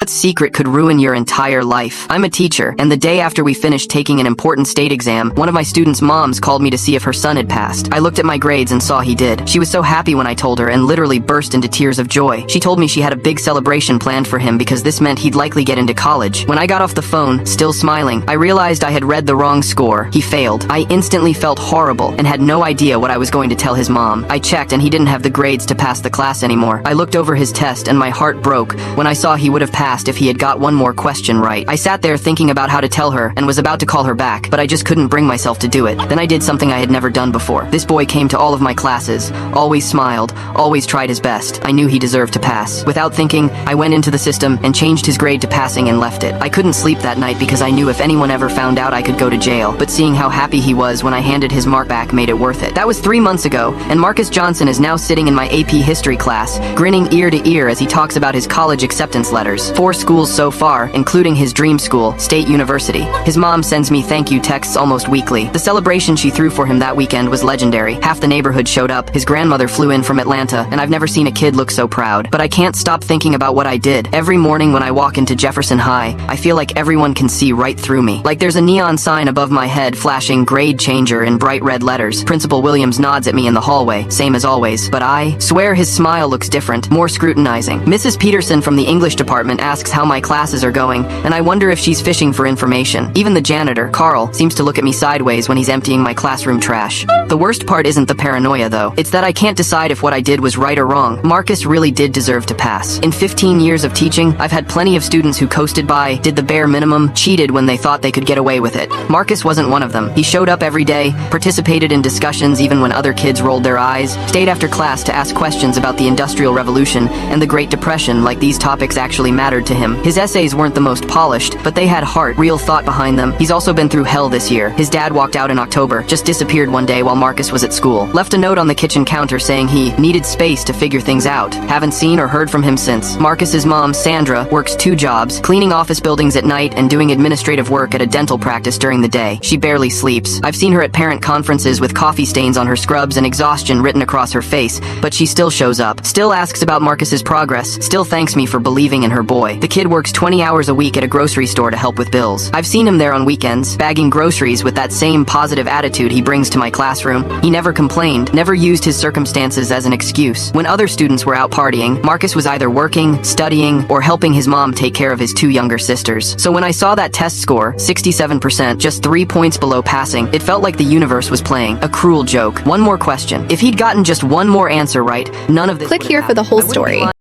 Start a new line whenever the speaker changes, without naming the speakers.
That secret could ruin your entire life. I'm a teacher, and the day after we finished taking an important state exam, one of my students' moms called me to see if her son had passed. I looked at my grades and saw he did. She was so happy when I told her and literally burst into tears of joy. She told me she had a big celebration planned for him because this meant he'd likely get into college. When I got off the phone, still smiling, I realized I had read the wrong score. He failed. I instantly felt horrible and had no idea what I was going to tell his mom. I checked and he didn't have the grades to pass the class anymore. I looked over his test and my heart broke when I saw he would have passed if he had got one more question right. I sat there thinking about how to tell her and was about to call her back, but I just couldn't bring myself to do it. Then I did something I had never done before. This boy came to all of my classes, always smiled, always tried his best. I knew he deserved to pass. Without thinking, I went into the system and changed his grade to passing and left it. I couldn't sleep that night because I knew if anyone ever found out I could go to jail, but seeing how happy he was when I handed his mark back made it worth it. That was 3 months ago, and Marcus Johnson is now sitting in my AP history class, grinning ear to ear as he talks about his college acceptance letters. 4 schools so far, including his dream school, State University. His mom sends me thank you texts almost weekly. The celebration she threw for him that weekend was legendary. Half the neighborhood showed up, his grandmother flew in from Atlanta, and I've never seen a kid look so proud. But I can't stop thinking about what I did. Every morning when I walk into Jefferson High, I feel like everyone can see right through me. Like there's a neon sign above my head flashing grade changer in bright red letters. Principal Williams nods at me in the hallway, same as always, but I swear his smile looks different, more scrutinizing. Mrs. Peterson from the English department asks how my classes are going, and I wonder if she's fishing for information. Even the janitor, Carl, seems to look at me sideways when he's emptying my classroom trash. The worst part isn't the paranoia though. It's that I can't decide if what I did was right or wrong. Marcus really did deserve to pass. In 15 years of teaching, I've had plenty of students who coasted by, did the bare minimum, cheated when they thought they could get away with it. Marcus wasn't one of them. He showed up every day, participated in discussions even when other kids rolled their eyes, stayed after class to ask questions about the Industrial Revolution and the Great Depression like these topics actually mattered to him. His essays weren't the most polished, but they had heart, real thought behind them. He's also been through hell this year. His dad walked out in October, just disappeared one day while Marcus was at school. Left a note on the kitchen counter saying he needed space to figure things out. Haven't seen or heard from him since. Marcus's mom, Sandra, works 2 jobs, cleaning office buildings at night and doing administrative work at a dental practice during the day. She barely sleeps. I've seen her at parent conferences with coffee stains on her scrubs and exhaustion written across her face, but she still shows up, still asks about Marcus's progress, still thanks me for believing in her boy. The kid works 20 hours a week at a grocery store to help with bills. I've seen him there on weekends, bagging groceries with that same positive attitude he brings to my classroom. He never complained, never used his circumstances as an excuse. When other students were out partying, Marcus was either working, studying, or helping his mom take care of his 2 younger sisters. So when I saw that test score, 67%, just 3 points below passing, it felt like the universe was playing a cruel joke. One more question. If he'd gotten just one more answer right, none of this
Click
would have
here for the
happened.
whole
I wouldn't be
story.
lying.